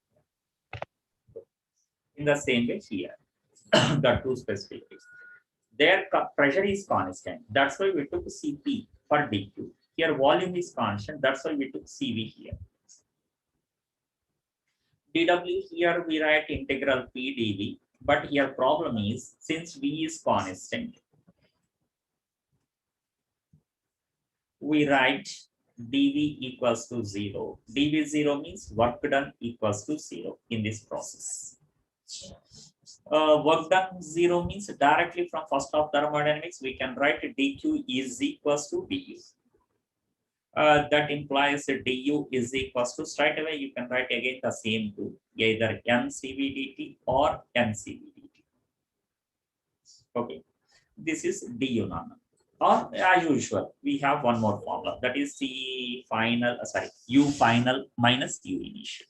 In the same way here, the 2 specific heats. Their pressure is constant. That's why we took Cp for dq. Here volume is constant. That's why we took Cv here. dw here we write integral p dv. But here problem is, since v is constant, we write dv equals to 0. dv 0 means work done equals to 0 in this process. Work done 0 means directly from first of thermodynamics we can write dq is equals to du. That implies du is equals to, straight away you can write again the same two, either mCv dt or mCv dt. Okay, this is du nana. Or as usual, we have one more formula, that is C final, U final minus U initial.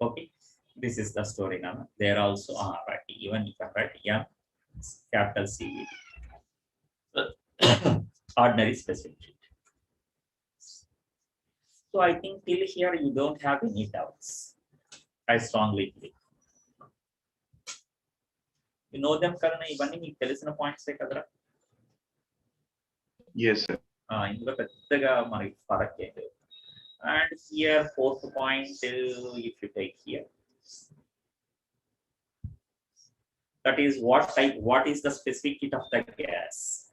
Okay, this is the story now. There also right, even you can write M capital CVD, ordinary specific heat. So I think till here you don't have any doubts. I strongly believe. You know them karna ivanni meeku telisina points e kadra. Yes, sir. Indulo pettaga manaki farak edi. And here 4th point, if you take here, that is what is the specific heat of the gas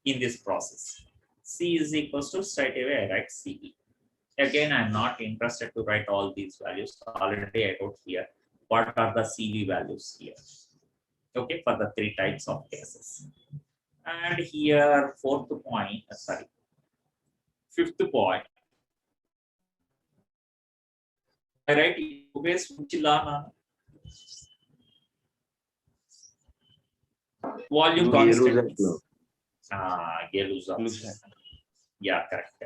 in this process. C is equals to, straight away I write Cv. Again, I am not interested to write all these values. Already I wrote here what are the Cv values here. Okay, for the 3 types of gases. And here 4th point, 5th point, I write base Unchilana. Volume Gale was constant at means low. Gale-Luzak. Yeah, correct.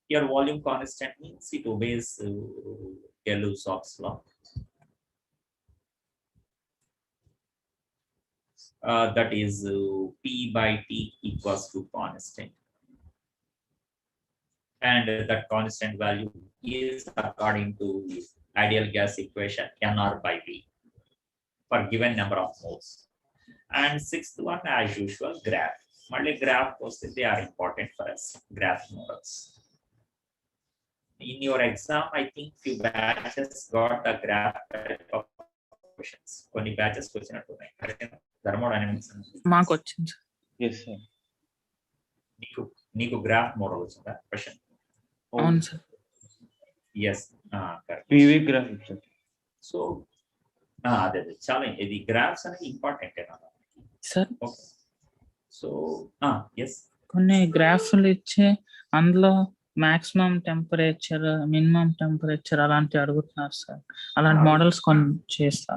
Here volume constant means it obeys Gale-Luzak's law. That is P by T equals to constant. And that constant value is according to ideal gas equation NR by V for given number of moles. And sixth one, as usual, graph. Only graph posted, they are important for us, graph models. In your exam, I think few batches got the graph type of questions. కొన్ని batches వచ్చినట్టున్నాయి. Thermodynamics మాకు వచ్చింది yes sir. నీకు graph model వచ్చిందా question? అవును sir. Yes correct. PV graph sir. So అదే చాలా ఇది గ్రాఫ్స్ అనేది important sir. Okay. So yes కొన్ని గ్రాఫ్లు ఇచ్చి అందులో మాక్సిమం టెంపరేచర్, మినిమం టెంపరేచర్ అలాంటివి అడుగుతున్నారు సార్. అలాంటి మోడల్స్ కొన్ని చేస్తా.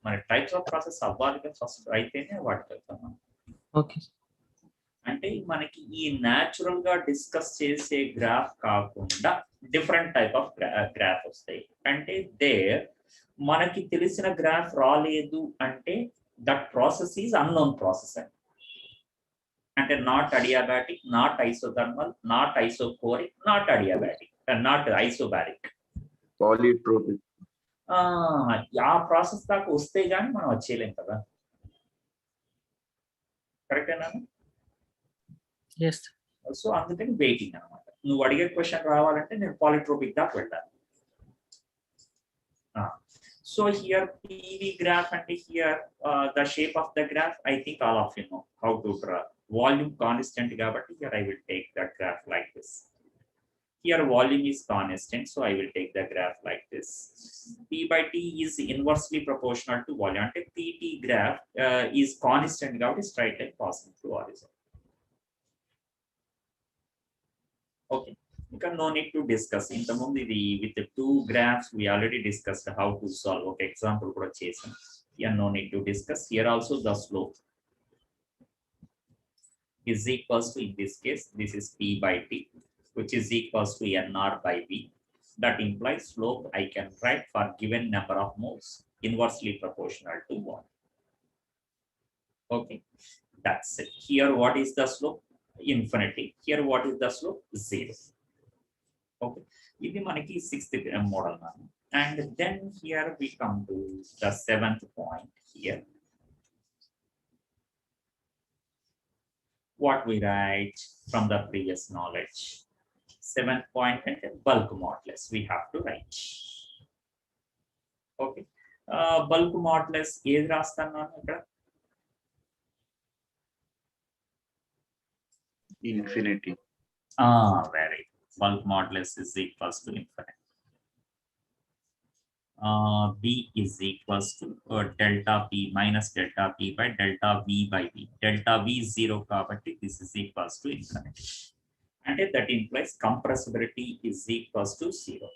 మరి టైప్స్ ఆఫ్ ప్రాసెస్ అవ్వాలి ఫస్ట్, అయితేనే వాటికి వెళ్తాం. ఓకే. అంటే మనకి ఈ న్యాచురల్ గా డిస్కస్ చేసే గ్రాఫ్ కాకుండా డిఫరెంట్ టైప్ ఆఫ్ గ్రాఫ్ వస్తాయి. అంటే మనకి తెలిసిన గ్రాఫ్ రాలేదు అంటే that process is unknown process అని. అంటే not adiabatic, not isothermal, not isochoric, not adiabatic, not isobaric, పాలిట్రోపిక్. ఆ ప్రాసెస్ దాకా వస్తే గానీ మనం వచ్చేయలేం కదా. కరెక్టేనా? సో అందుకని వెయిటింగ్ అనమాట. నువ్వు అడిగే క్వశ్చన్ రావాలంటే నేను పాలిట్రోపిక్ దాకా వెళ్ళాలి. So here PV graph and here the shape of the graph, I think all of you know how to draw. Volume constant కాబట్టి here I will take the graph like this. Here volume is constant, so I will take the graph like this. P by T is inversely proportional to volume. అంటే PT graph is constant కాబట్టి straight line passing through horizon. Okay. No need to discuss. In the with the two graphs, we already discussed how to solve. Okay, example here no need to discuss. Here also the slope is equals to, in this case, this is P by T, which is equals to NR by V. That implies slope I can write for given number of moles inversely proportional to 1. Okay, that's it. Here what is the slope? Infinity. Here what is the slope? 0. Okay, ఇది మనకి sixth model. And then here we come to the seventh point here. What we write from the previous knowledge. Seventh point and bulk modulus we have to write. Okay, bulk modulus ఏది రాస్తాను ఇక్కడ? Infinity. Very. Bulk modulus is equals to infinite. B is equals to delta P minus delta P by delta V by V. Delta V 0 కాబట్టి this is equals to infinite. And that implies compressibility is equals to 0.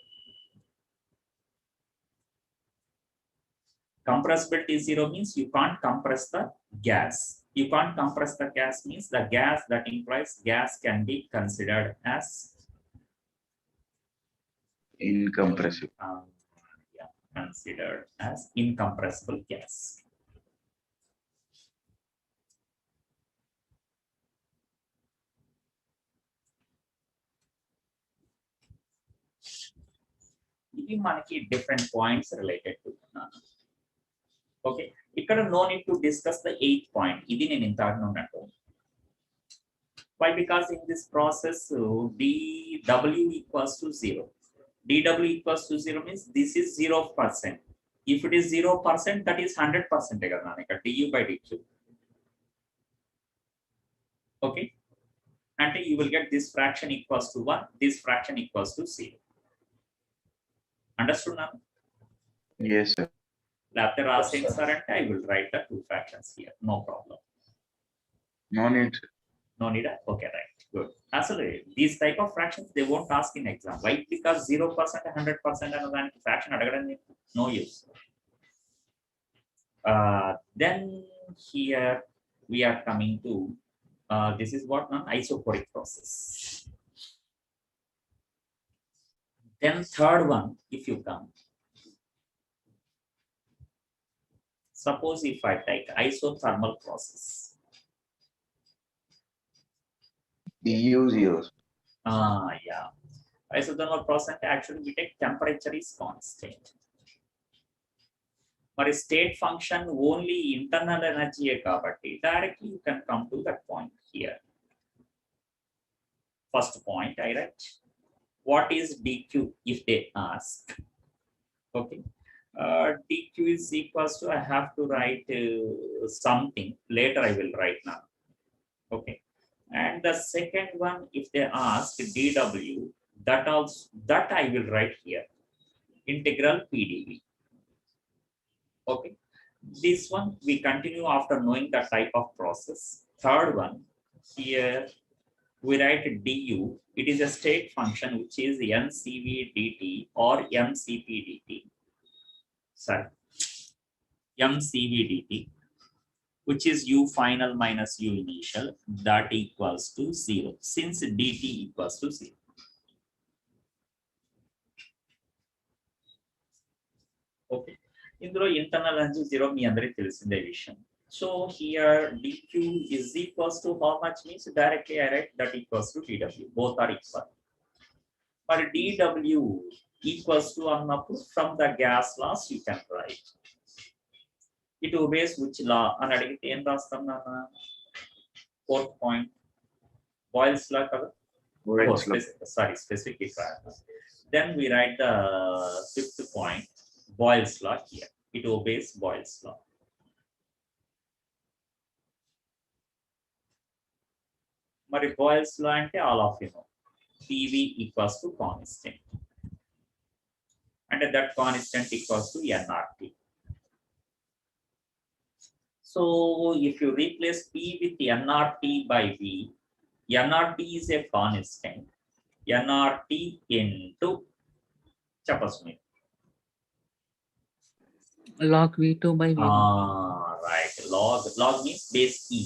Compressibility 0 means you can't compress the gas. You can't compress the gas means the gas, that implies gas can be considered as Incompressible. Yeah, considered as incompressible gas. ఇవి మనకి different points related to. Okay, ఇక్కడ no need to discuss the 8th point. ఇది నేను ఇంత అన్నట్టు. Why? Because in this process dW equals to 0. dW equals to 0 means this is 0%. If it is 0%, that is 100% కదా du by dq. Okay, and you will get this fraction equals to 1, this fraction equals to 0. Understood now? Yes, sir. After asking sir, and I will write the two fractions here, no problem. No need. No need. Okay, right. Good. Absolutely. These type of fractions they won't ask in exam. Why? Because 0%, 100% and fraction no use. Then here we are coming to this is what isochoric process. Then third one, if you come, suppose if I take isothermal process. DU0. Yeah. Isothermal process actually we take temperature is constant. But state function only internal energy kabatti directly you can come to that point here. First point I write. What is dq if they ask? Okay. dq is equals to I have to write something later I will write now. Okay. And the second one, if they ask dw, that also that I will write here. Integral pdv. Okay. This one we continue after knowing the type of process. Third one, here we write du. It is a state function which is mcv dt or mcp dt. Sorry, mcv dt, which is u final minus u initial, that equals to 0 since dt equals to 0. Okay. ఇందులో internal energy 0 మీ అందరికీ తెలిసిందే విషయం. So here dq is equals to how much means directly I write that equals to dw. Both are equal. But dw equals to annappudu from the gas laws you can write. It obeys which law? అని అడిగితే ఏం రాస్తాం నాన్న? Fourth point. Boyle's law కదా? Specific. Then we write the fifth point. Boyle's law here. It obeys Boyle's law. Mari Boyle's law ante all of you know. PV equals to constant. And that constant equals to nRT. So if you replace P with nRT by V, nRT is a constant. nRT into Chapasmi. Log V2 by V1. Right. Log means base E.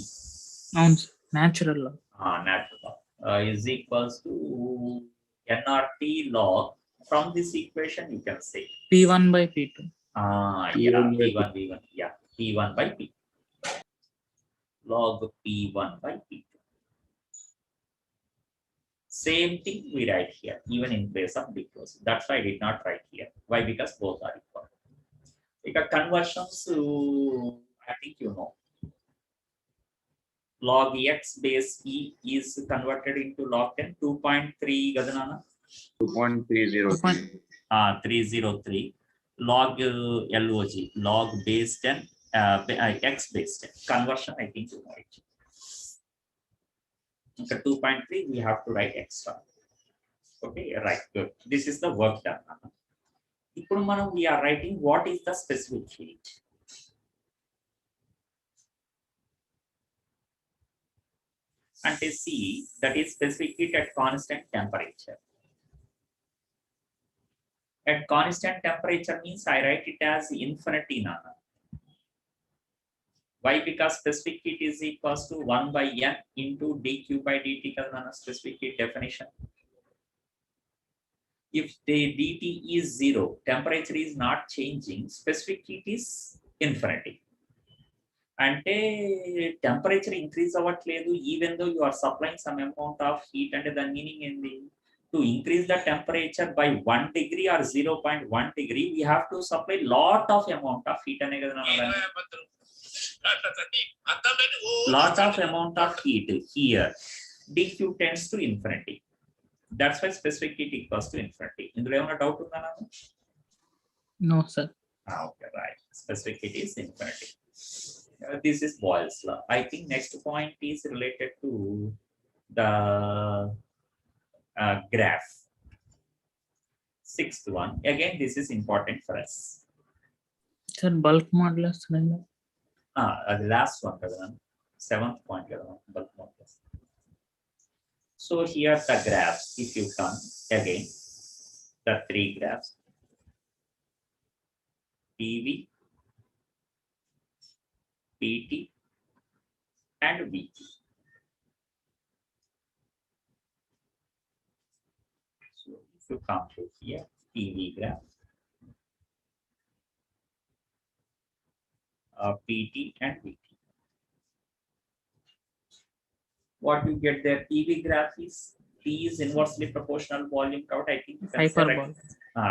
Natural log. Natural log is equals to nRT log. From this equation you can say P1 by P2. P1. Yeah, P1 by P2. Log P1 by P2. Same thing we write here, even in place of decrease. That's why I did not write here. Why? Because both are equal. Conversions, I think you know. Log x base e is converted into log 10, 2.3 Gadanana? 2.303. 303. Log log, log base 10, x base 10. Conversion, I think you know it. Okay, 2.3, we have to write extra. Okay, right, good. This is the work done. ఇప్పుడు మనం we are writing what is the specific heat. అంటే C, that is specific heat at constant temperature. At constant temperature means I write it as infinity nana. Why? Because specific heat is equals to 1 by n into dq by dt kada nana specific heat definition. If the dt is 0, temperature is not changing, specific heat is infinity. అంటే temperature increase అవ్వట్లేదు even though you are supplying some amount of heat, అంటే దాని meaning ఏంది? To increase the temperature by 1 degree or 0.1 degree, we have to supply lot of amount of heat అనే కదా lot of amount of heat here. dq tends to infinity. That's why specific heat equals to infinity. ఇందులో ఏమైనా doubt ఉందా నాకు? No, sir. Okay, right. Specific heat is infinity. This is Boyle's law. I think next point is related to the graph. Sixth one. Again, this is important for us. Sir, bulk modulus. The last one, seventh point, bulk modulus. So here the graphs, if you come again, the three graphs, PV, PT, and VT. So if you come to here, PV graph, PT and VT. What you get there, PV graph is P is inversely proportional volume out. I think that's Hyperbola.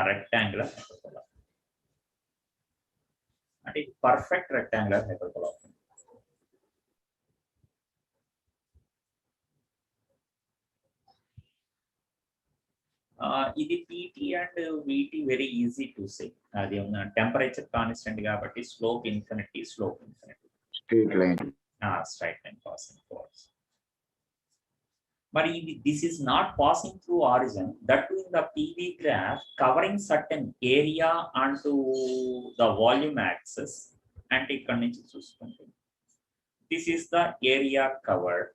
rectangular hyperbola. And it's perfect rectangular hyperbola. ఇది PT and VT very easy to say. అది temperature constant కాబట్టి slope infinity. Straight line. Straight line passing force. But this is not passing through origin. That too in the PV graph covering certain area onto the volume axis. And ఇక్కడ నుంచి చూసుకుంటే this is the area covered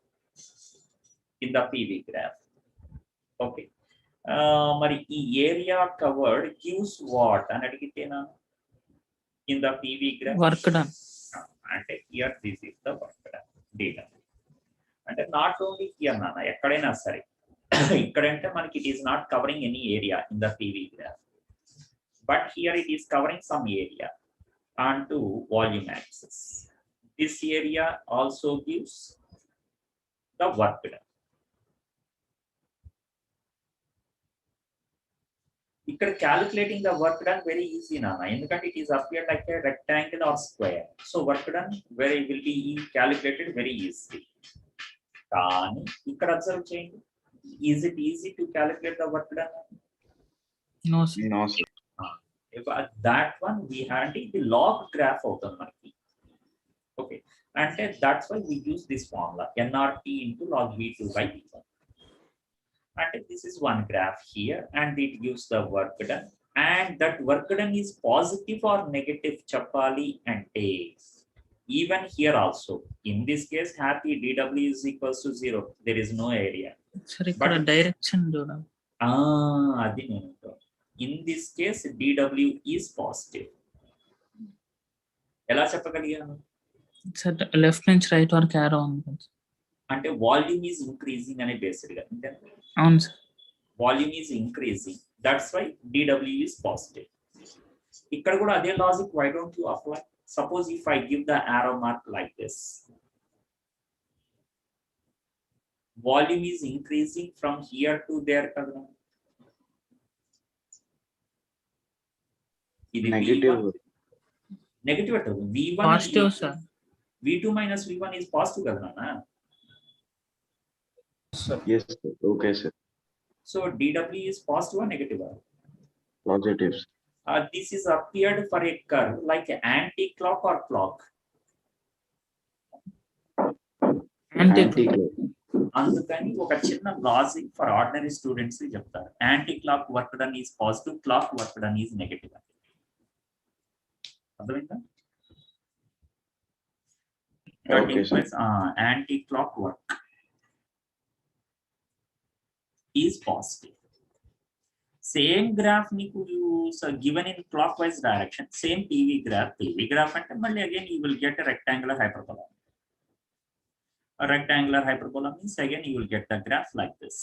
in the PV graph. Okay. మరి ఈ area covered gives what అని అడిగితేనా in the PV graph work done. అంటే here this is the work done data. అంటే not only here నాన్న, ఎక్కడైనా సరే ఇక్కడంటే మనకి it is not covering any area in the PV graph, but here it is covering some area on to volume axis. This area also gives the work done. ఇక్కడ calculating the work done very easy నాన్న, ఎందుకంటే it is appeared like a rectangle or square, so work done will be calculated very easily. కానీ ఇక్కడ observe చేయండి, is it easy to calculate the work done? No, sir. No, sir. That one we had the log graph అవుతుంది మనకి. Okay, అంటే that's why we use this formula nRT into log V2 by V1. And this is one graph here, and it gives the work done, and that work done is positive or negative చెప్పాలి అంటే even here also in this case happy dW is equals to 0, there is no area. సరే ఇక్కడ direction చూడాలి. అది నేను in this case dW is positive. ఎలా చెప్పగలిగాను? Sir left నుంచి రైట్ వరకు యారో ఉంది అంటే వాల్యూమ్ ఈజ్ ఇంక్రీజింగ్ అనే బేస్డ్ గా. అవును sir. Volume is increasing, that's why dW is positive. ఇక్కడ కూడా అదే logic, why don't you apply? Suppose if I give the arrow mark like this, volume is increasing from here to there కదా. ఇది Negative. Negative అంటే V1 positive sir. V2 minus V1 is positive కదా నాన్న. Yes, sir. Okay, sir. So dW is positive or negative? Positives. This is appeared for a curve like anti-clock or clock. Anti-clock. అందుకని ఒక చిన్న logic for ordinary students చెప్తారు, anti clock work done is positive, clock work done is negative. అర్థమైందా? Anti clock work is positive. Same graph నీకు given in clockwise direction, same PV graph అంటే మళ్ళీ again you will get a rectangular hyperbola. A rectangular hyperbola means again you will get the graph like this.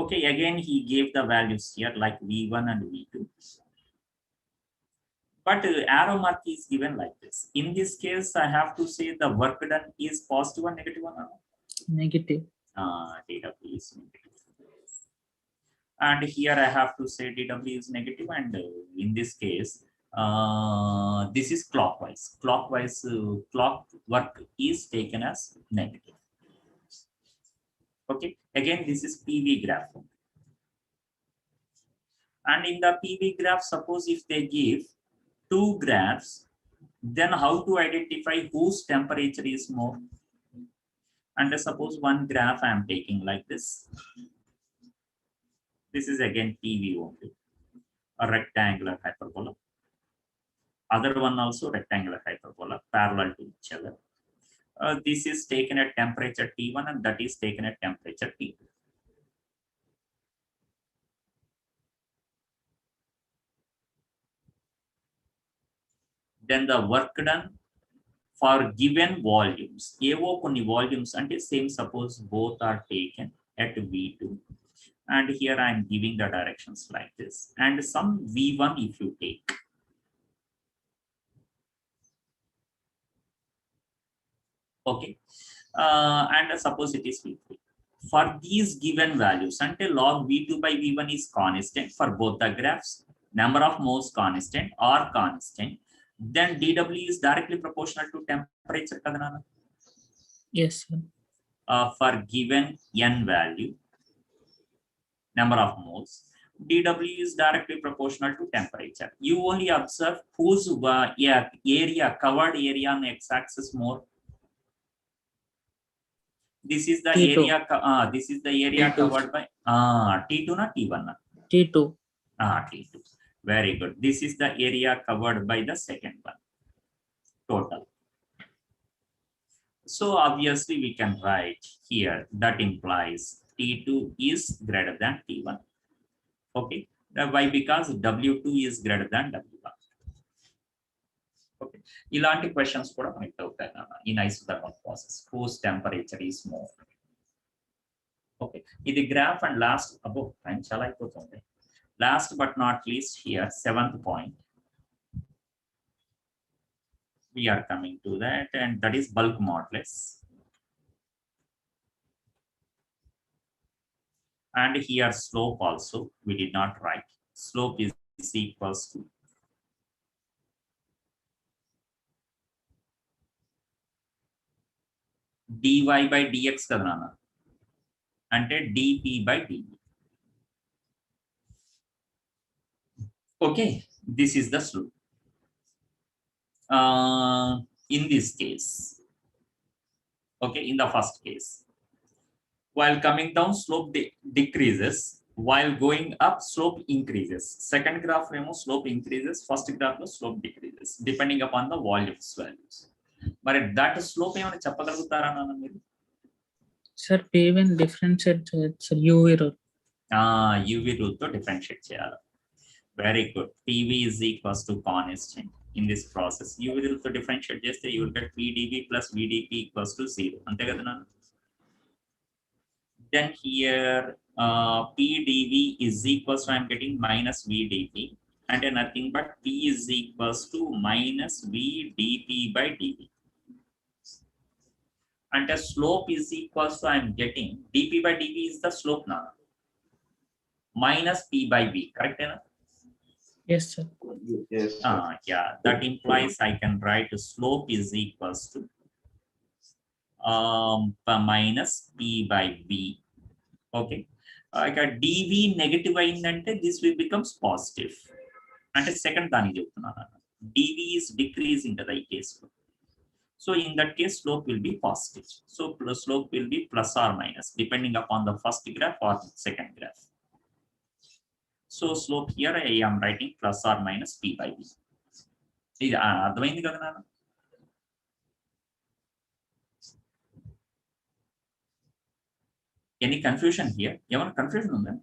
Okay, again he gave the values here like V1 and V2. But arrow mark is given like this. In this case, I have to say the work done is positive or negative or not? Negative. dW is negative. And here I have to say dW is negative, and in this case, this is clockwise. Clockwise clock work is taken as negative. Okay, again this is PV graph. And in the PV graph, suppose if they give two graphs, then how to identify whose temperature is more? And suppose one graph I am taking like this. This is again PV only, a rectangular hyperbola. Other one also rectangular hyperbola, parallel to each other. This is taken at temperature T1 and that is taken at temperature T2. Then the work done for given volumes. ఏవో కొన్ని volumes అంటే same suppose both are taken at V2 and here I am giving the directions like this and some V1 if you take. Okay, and suppose it is V3. For these given values, until log V2 by V1 is constant for both the graphs, number of moles constant or constant, then dW is directly proportional to temperature. Yes, sir. For given n value, number of moles, dW is directly proportional to temperature. You only observe whose area, covered area on x-axis more. This is the T2. area. This is the area T2. covered by T2 na T1 na? T2. T2. Very good. This is the area covered by the second one. Total. So obviously we can write here that implies T2 is greater than T1. Okay. Why? Because W2 is greater than W1. Okay. ఇలాంటి questions కూడా మనకి అవుతాయి in isothermal process. Whose temperature is more. Okay. ఇది graph and last above time చాలా అయిపోతుంది. Last but not least here, 7th point. We are coming to that and that is bulk modulus. And here slope also we did not write. Slope is equals to dy by dx kada nana ante dp by dv. Okay, this is the slope. In this case, okay, in the first case, while coming down slope decreases, while going up slope increases. Second graph slope increases, first graph slope decreases depending upon the volumes values. But that slope ఏమైనా చెప్పగలుగుతారా నాన్న మీరు? Sir, P1 differentiate sir UV rule. UV rule తో differentiate చేయాలి. Very good. PV is equals to constant in this process. UV rule తో differentiate చేస్తే you will get PdV plus VdP equals to 0. అంతే కదా నాన్న? Then here PdV is equals to I am getting minus VdP and nothing but P is equals to minus VdP by dV. And the slope is equals to I am getting dP by dV is the slope now minus P by V, correct enough? Yes, sir. Yes. Yeah, that implies I can write slope is equals to minus P by V. Okay, dV negative ayindante this will becomes positive. And second dani cheptunana dV is decreasing the case. So in that case slope will be positive. So slope will be plus or minus depending upon the first graph or second graph. So slope here I am writing plus or minus P by V. ఇది అర్థమైంది కదా నాన్న? Any confusion here? ఏమైనా confusion ఉందా?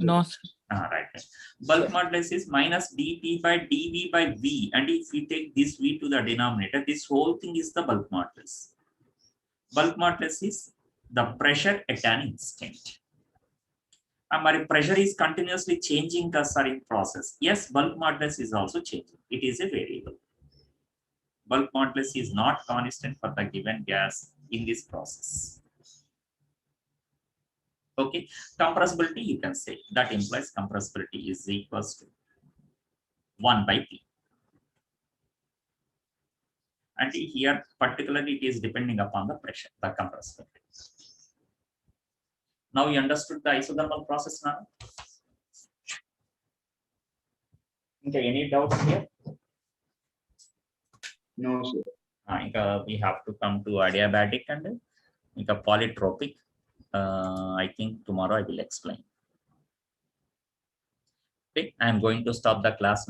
No, sir. Right. Bulk modulus is minus dP by dV by V, and if we take this V to the denominator, this whole thing is the bulk modulus. Bulk modulus is the pressure at an instant. Our pressure is continuously changing or in process. Yes, bulk modulus is also changing. It is a variable. Bulk modulus is not constant for the given gas in this process. Okay, compressibility you can say that implies compressibility is equals to 1 by P. And here particularly it is depending upon the pressure, the compressibility. Now you understood the isothermal process now? Okay, any doubts here? No, sir. We have to come to adiabatic and polytropic. I think tomorrow I will explain. Okay, I am going to stop the class now.